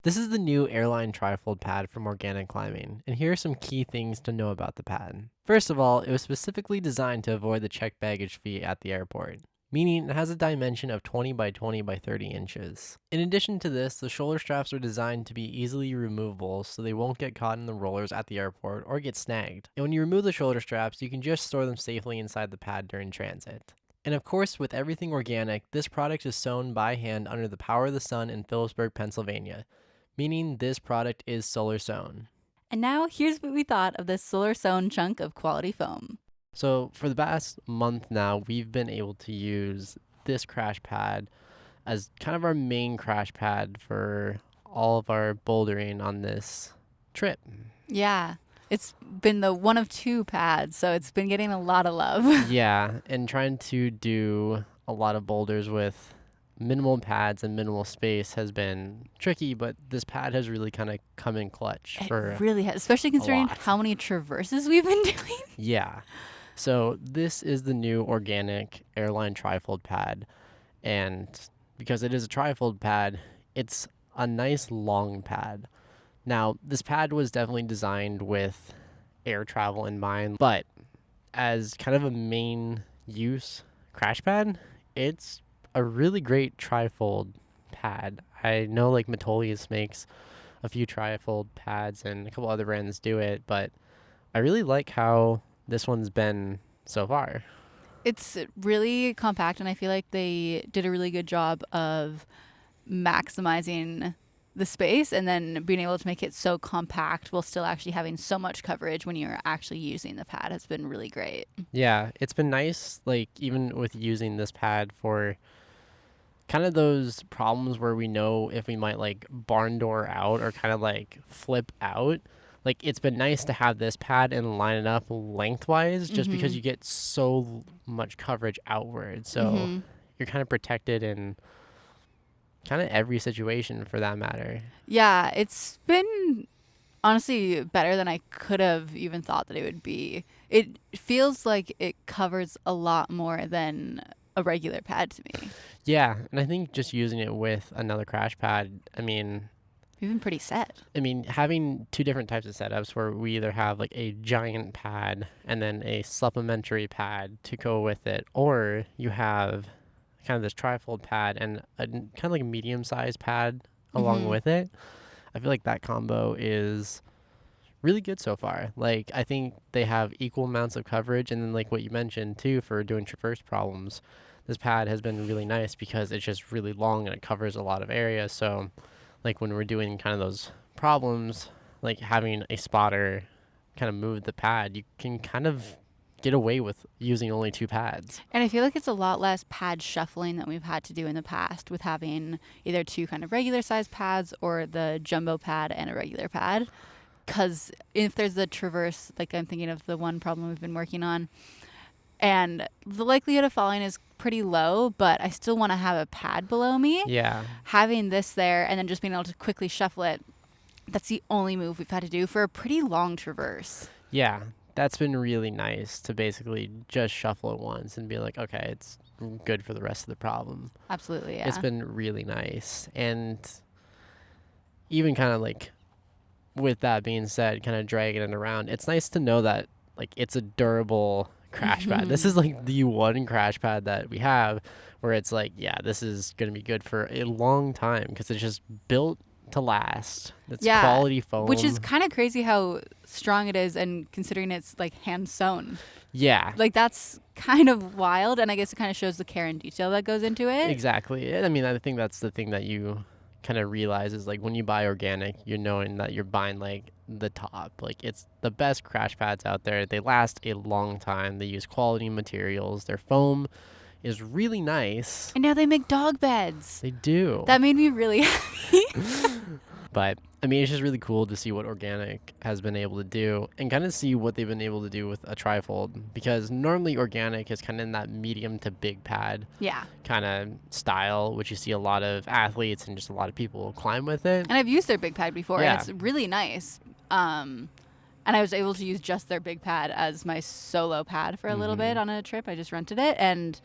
This is the new Airline trifold pad from Organic Climbing, and here are some key things to know about the pad. First of all, it was specifically designed to avoid the checked baggage fee at the airport, meaning it has a dimension of 20 by 20 by 30 inches. In addition to this, the shoulder straps are designed to be easily removable so they won't get caught in the rollers at the airport or get snagged. And when you remove the shoulder straps, you can just store them safely inside the pad during transit. And of course, with everything organic, this product is sewn by hand under the power of the sun in Phillipsburg, Pennsylvania, meaning this product is solar sewn. And now here's what we thought of this solar sewn chunk of quality foam. So for the past month now, we've been able to use this crash pad as kind of our main crash pad for all of our bouldering on this trip. Yeah, it's been the one of two pads, so it's been getting a lot of love. Yeah, and trying to do a lot of boulders with minimal pads and minimal space has been tricky, but this pad has really kind of come in clutch for It really has, especially considering lot. how many traverses we've been doing. Yeah. So this is the new organic Airline trifold pad, and because it is a trifold pad, it's a nice long pad. Now, this pad was definitely designed with air travel in mind, but as kind of a main use crash pad, it's a really great trifold pad. I know like Metolius makes a few trifold pads and a couple other brands do it, but I really like how this one's been so far. It's really compact, and I feel like they did a really good job of maximizing the space and then being able to make it so compact while still actually having so much coverage when you're actually using the pad has been really great. Yeah, it's been nice, like even with using this pad for kind of those problems where we know if we might like barn door out or kind of like flip out. Like it's been nice to have this pad and line it up lengthwise just because you get so much coverage outward. So you're kind of protected in kind of every situation for that matter. Yeah, it's been honestly better than I could have even thought that it would be. It feels like it covers a lot more than a regular pad to me. Yeah, and I think just using it with another crash pad, We've been pretty set. having two different types of setups where we either have like a giant pad and then a supplementary pad to go with it, or you have kind of this trifold pad and a kind of like a medium-sized pad along with it. I feel like that combo is really good so far. Like I think they have equal amounts of coverage, and then like what you mentioned too for doing traverse problems, this pad has been really nice because it's just really long and it covers a lot of area. So like when we're doing kind of those problems, like having a spotter kind of move the pad, you can kind of get away with using only two pads. And I feel like it's a lot less pad shuffling than we've had to do in the past with having either two kind of regular size pads or the jumbo pad and a regular pad. Because if there's the traverse, like I'm thinking of the one problem we've been working on, and the likelihood of falling is pretty low, but I still want to have a pad below me. Yeah. Having this there and then just being able to quickly shuffle it, that's the only move we've had to do for a pretty long traverse. Yeah. That's been really nice to basically just shuffle it once and be like, okay, it's good for the rest of the problem. Absolutely, yeah. It's been really nice. And even kind of like with that being said, kind of dragging it around, it's nice to know that like it's a durable crash pad. This is like the one crash pad that we have where it's like, yeah, this is going to be good for a long time because it's just built to last. It's quality foam. Which is kind of crazy how strong it is, and considering it's like hand sewn. Yeah. Like that's kind of wild, and I guess it kind of shows the care and detail that goes into it. Exactly. I mean, I think that's the thing that you kind of realize is like when you buy organic, you're knowing that you're buying like the top. Like it's the best crash pads out there. They last a long time. They use quality materials. Their foam is really nice. And now they make dog beds. They do. That made me really happy. But I mean, it's just really cool to see what organic has been able to do and kind of see what they've been able to do with a trifold, because normally organic is kind of in that medium to big pad kind of style, which you see a lot of athletes and just a lot of people climb with it. And I've used their big pad before, and it's really nice. And I was able to use just their big pad as my solo pad for a little bit on a trip. I just rented it, and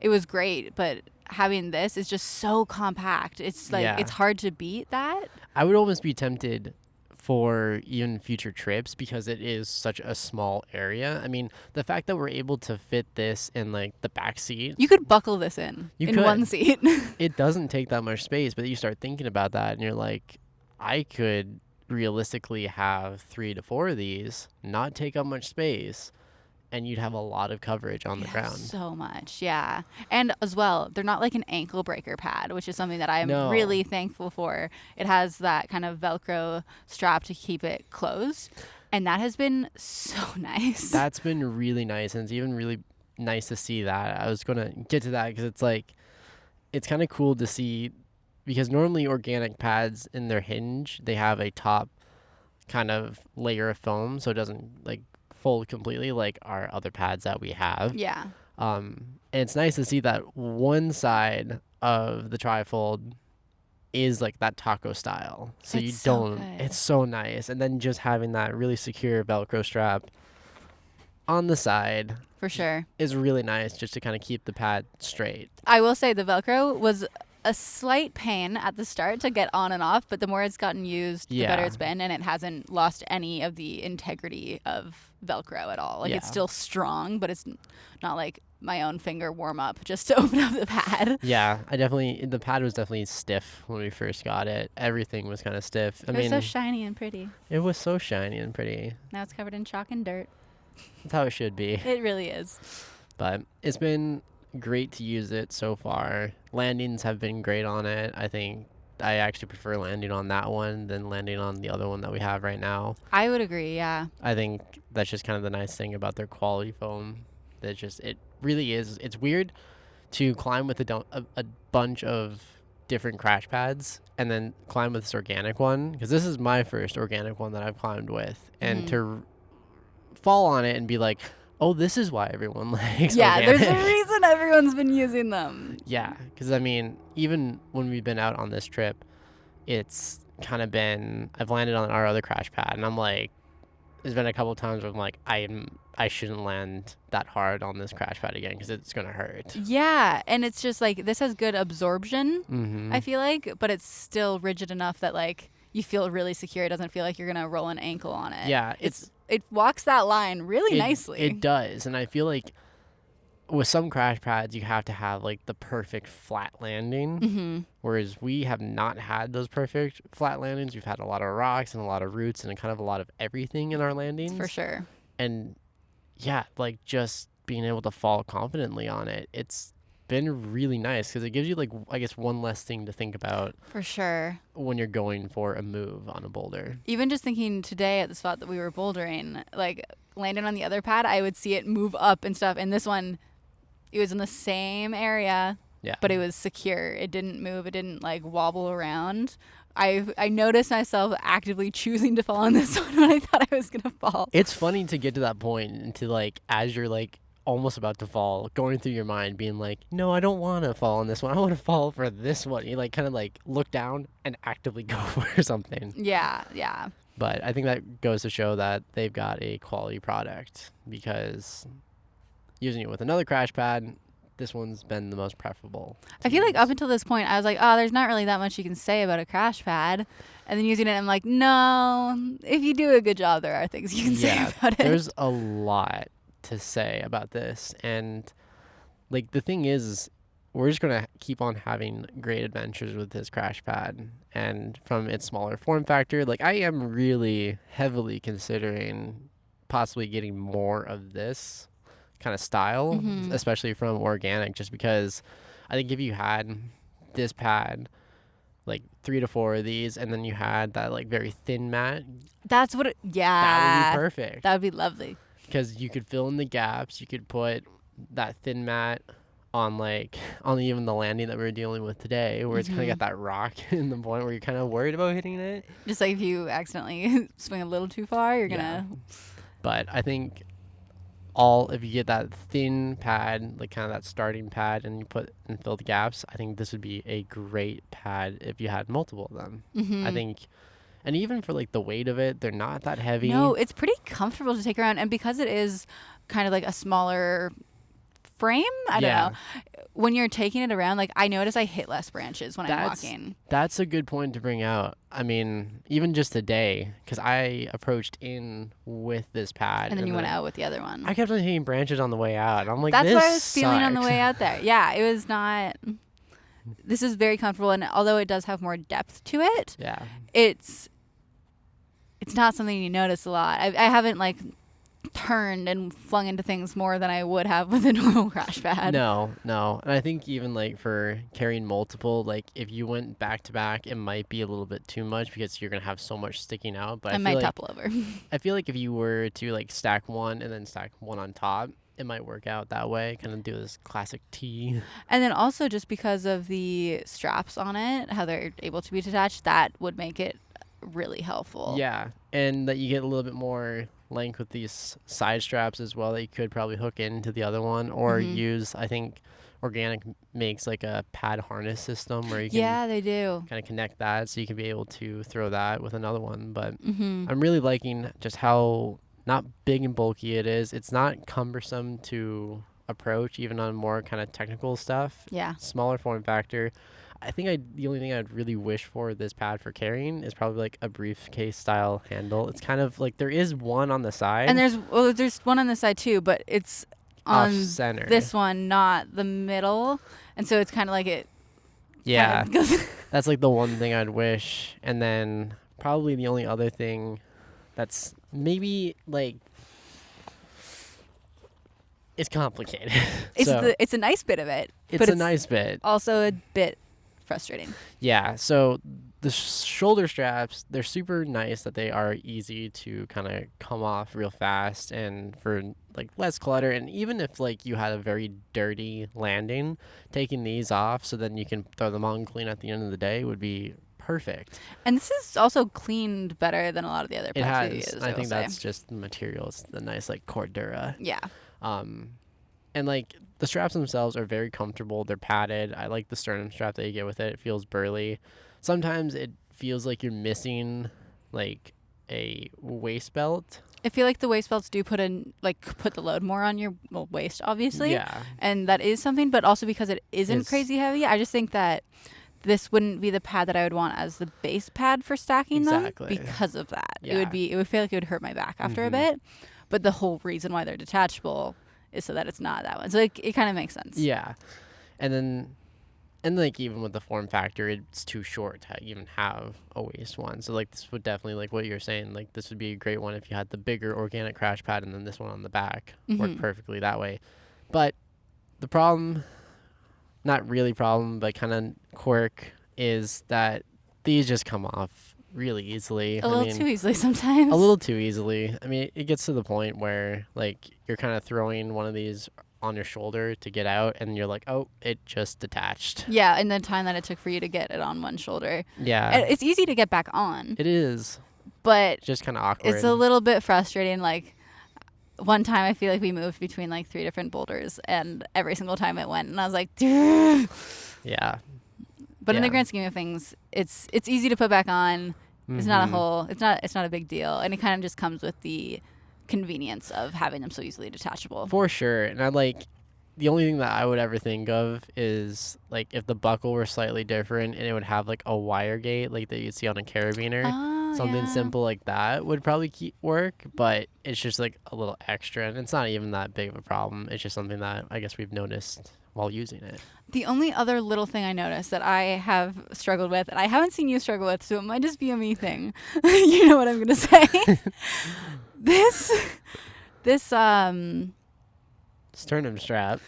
it was great, but having this is just so compact. It's like Yeah. it's hard to beat that. I would almost be tempted for even future trips because it is such a small area. I mean, the fact that we're able to fit this in like the back seat, You could buckle this in You one could. seat. it doesn't take that much space, but you start thinking about that and you're like, I could realistically have 3 to 4 of these, not take up much space, and you'd have a lot of coverage on the Yeah, ground. so much, yeah. And as well, they're not like an ankle breaker pad, which is something that I'm No. really thankful for. It has that kind of Velcro strap to keep it closed, and that has been so nice. That's been really nice, and it's even really nice to see that. I was going to get to that because it's like, it's kind of cool to see, because normally organic pads in their hinge, they have a top kind of layer of foam so it doesn't like fold completely like our other pads that we have. Yeah. And it's nice to see that one side of the trifold is like that taco style. So It's you so don't, good. it's so nice. And then just having that really secure Velcro strap on the side For sure. is really nice just to kind of keep the pad straight. I will say the Velcro was a slight pain at the start to get on and off, but the more it's gotten used, the better Yeah. it's been, and it hasn't lost any of the integrity of Velcro at all. Like it's Yeah. still strong, but it's not like my own finger warm up just to open up the pad. Yeah, the pad was definitely stiff when we first got it. Everything was kind of stiff. I It mean, was so shiny and pretty. it was so shiny and pretty. Now it's covered in chalk and dirt. That's how it should be. It really is. But it's been great to use it so far. Landings have been great on it. I think I actually prefer landing on that one than landing on the other one that we have right now. I would agree, yeah. I think that's just kind of the nice thing about their quality foam. That just, it really is. It's weird to climb with a bunch of different crash pads and then climb with this organic one, because this is my first organic one that I've climbed with, and to fall on it and be like, oh, this is why everyone likes Yeah, organic. there's a reason everyone's been using them. Yeah, because I mean, even when we've been out on this trip, it's kind of been, I've landed on our other crash pad, and I'm like, there's been a couple of times where I'm like, I shouldn't land that hard on this crash pad again because it's gonna hurt. Yeah, and it's just like this has good absorption, Mm-hmm. I feel like, but it's still rigid enough that like you feel really secure. It doesn't feel like you're gonna roll an ankle on it. Yeah, it walks that line really it, nicely. It does, and I feel like with some crash pads you have to have like the perfect flat landing, Mm-hmm. whereas we have not had those perfect flat landings. We've had a lot of rocks and a lot of roots and kind of a lot of everything in our landings. For sure. And yeah, like just being able to fall confidently on it, it's been really nice because it gives you like, I guess, one less thing to think about For sure. when you're going for a move on a boulder. Even just thinking today at the spot that we were bouldering, like landing on the other pad, I would see it move up and stuff. And this one, it was in the same area, Yeah. but it was secure. It didn't move. It didn't like wobble around. I noticed myself actively choosing to fall on this one when I thought I was gonna fall. It's funny to get to that point and to like, as you're like almost about to fall, going through your mind being like, no, I don't want to fall on this one. I want to fall for this one. You like kind of like look down and actively go for something. Yeah, yeah. But I think that goes to show that they've got a quality product, because using it with another crash pad, this one's been the most preferable. I feel like up until this point, I was like, oh, there's not really that much you can say about a crash pad. And then using it, I'm like, no, if you do a good job, there are things you can say about it. There's a lot to say about this. And like the thing is, we're just going to keep on having great adventures with this crash pad. And from its smaller form factor, like I am really heavily considering possibly getting more of this kind of style, especially from organic, just because I think if you had this pad, like 3 to 4 of these, and then you had that like very thin mat, That's what it, yeah. that would be perfect. That would be lovely. Because you could fill in the gaps, you could put that thin mat on like on even the landing that we were dealing with today, where it's kind of got that rock in the point where you're kind of worried about hitting it. Just like if you accidentally swing a little too far, you're Yeah. gonna. But I think if you get that thin pad, like kind of that starting pad, and you put and fill the gaps, I think this would be a great pad if you had multiple of them. I think, and even for like the weight of it, they're not that heavy. No, it's pretty comfortable to take around, and because it is kind of like a smaller frame. I don't Yeah. know. When you're taking it around, like I notice I hit less branches when I'm walking. That's a good point to bring out. I mean, even just today, because I approached in with this pad, And then you went out with the other one. I kept on hitting branches on the way out. And I'm like, That's this what I was feeling on the sucks. way out there. Yeah, it was not. This is very comfortable, and although it does have more depth to it, Yeah. it's not something you notice a lot. I haven't like turned and flung into things more than I would have with a normal crash pad. No. And I think even like for carrying multiple, like if you went back to back, it might be a little bit too much because you're gonna have so much sticking out. But I might topple over. I feel like if you were to like stack one and then stack one on top, it might work out that way. Kind of do this classic T. And then also just because of the straps on it, how they're able to be detached, that would make it really helpful. Yeah, and that you get a little bit more length with these side straps as well that you could probably hook into the other one or use. I think Organic makes like a pad harness system where you can they do kind of connect that so you can be able to throw that with another one. But I'm really liking just how not big and bulky it is. It's not cumbersome to approach even on more kind of technical stuff. Yeah. Smaller form factor. I think the only thing I'd really wish for this pad for carrying is probably like a briefcase style handle. It's kind of like there is one on the side. And there's one on the side too, but it's off on center. this one, not the middle. And so it's kind of like it. Yeah. Kind of goes That's like the one thing I'd wish. And then probably the only other thing that's maybe like it's complicated. It's a nice bit of it. It's a nice bit. Also a bit frustrating. Yeah, so the shoulder straps, they're super nice that they are easy to kind of come off real fast and for like less clutter. And even if like you had a very dirty landing, taking these off so then you can throw them on clean at the end of the day would be perfect. And this is also cleaned better than a lot of the other It pads we has. use. I think that's just the materials, the nice like Cordura. Yeah. And like the straps themselves are very comfortable. They're padded. I like the sternum strap that you get with it. It feels burly. Sometimes it feels like you're missing like a waist belt. I feel like the waist belts do put the load more on your waist, obviously. Yeah. And that is something, but also because it isn't crazy heavy, I just think that this wouldn't be the pad that I would want as the base pad for stacking them because of that. Yeah. It would feel like it would hurt my back after a bit. But the whole reason why they're detachable is so that it's not that one. So it kind of makes sense. Yeah. And like even with the form factor, it's too short to even have a waist one. So like this would definitely, like what you're saying, like this would be a great one if you had the bigger organic crash pad and then this one on the back work perfectly that way. But the problem, not really problem, but kind of quirk is that these just come off really easily. A little too easily sometimes. A little too easily. I mean, it gets to the point where like you're kind of throwing one of these on your shoulder to get out and you're like, oh, it just detached. Yeah, and the time that it took for you to get it on one shoulder. Yeah. It's easy to get back on. It is. But just kind of awkward. It's a little bit frustrating. Like one time I feel like we moved between like 3 different boulders and every single time it went and I was like, dude. Yeah. But in the grand scheme of things, it's easy to put back on. It's not it's not a big deal. And it kind of just comes with the convenience of having them so easily detachable. For sure. And the only thing that I would ever think of is like if the buckle were slightly different and it would have like a wire gate like that you'd see on a carabiner. Something simple like that would probably work, but it's just like a little extra and it's not even that big of a problem. It's just something that I guess we've noticed while using it. The only other little thing I noticed that I have struggled with, and I haven't seen you struggle with, so it might just be a me thing. You know what I'm going to say. This sternum strap.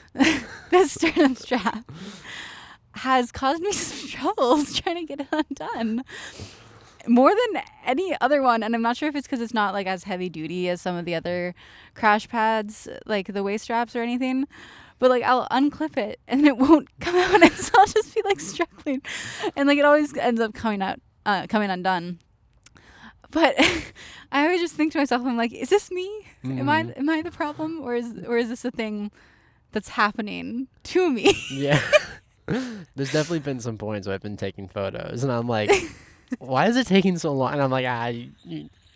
This sternum strap has caused me some troubles trying to get it undone. More than any other one, and I'm not sure if it's because it's not like as heavy duty as some of the other crash pads, like the waist straps or anything. But like I'll unclip it and it won't come out, and so I'll just be like struggling, and like it always ends up coming undone. But I always just think to myself, I'm like, is this me? Am I the problem, or is this a thing that's happening to me? Yeah. There's definitely been some points where I've been taking photos and I'm like, why is it taking so long? And I'm like,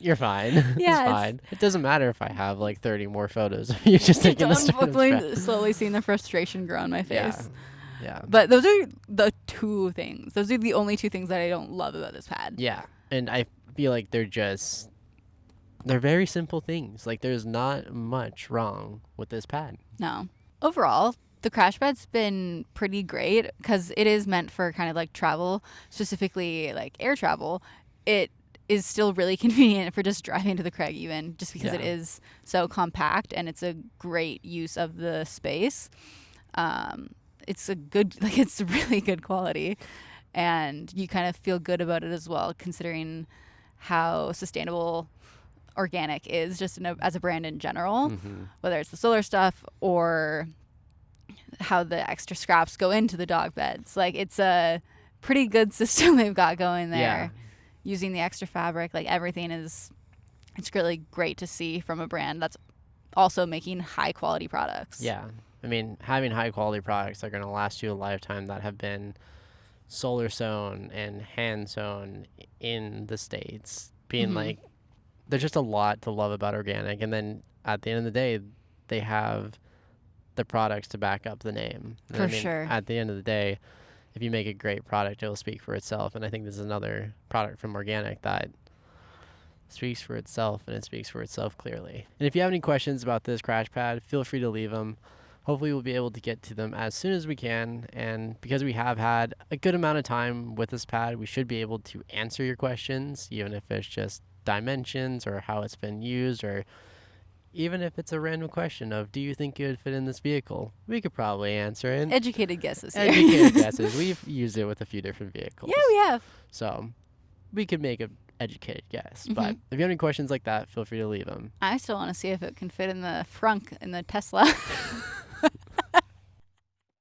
You're fine. It's Yeah, fine. It doesn't matter if I have like 30 more photos of you just taking the sternum strap. slowly seeing the frustration grow on my Yeah. face. Yeah. But those are the two things. Those are the only two things that I don't love about this pad. Yeah. And I feel like they're very simple things. Like there's not much wrong with this pad. No. Overall, the crash pad's been pretty great because it is meant for kind of like travel, specifically like air travel. It is still really convenient for just driving to the Craig, even just because it Yeah. is so compact and it's a great use of the space. It's a good, like, it's really good quality, and you kind of feel good about it as well, considering how sustainable organic is just as a brand in general, Mm-hmm. whether it's the solar stuff or how the extra scraps go into the dog beds. Like, it's a pretty good system they've got going there. Yeah. Using the extra fabric, like everything is, it's really great to see from a brand that's also making high quality products. Yeah. I mean, having high quality products are going to last you a lifetime that have been solar sewn and hand sewn in the States. Being Mhm. like, there's just a lot to love about organic. And then at the end of the day, they have the products to back up the name. And For I mean, sure. At the end of the day, if you make a great product, it'll speak for itself. And I think this is another product from organic that speaks for itself, and it speaks for itself clearly. And if you have any questions about this crash pad, feel free to leave them. Hopefully we'll be able to get to them as soon as we can, and because we have had a good amount of time with this pad, we should be able to answer your questions, even if it's just dimensions or how it's been used, or even if it's a random question of, do you think it would fit in this vehicle? We could probably answer it. Educated guesses here. Educated guesses. We've used it with a few different vehicles. Yeah, we have. So we could make an educated guess. Mhm. But if you have any questions like that, feel free to leave them. I still want to see if it can fit in the frunk in the Tesla.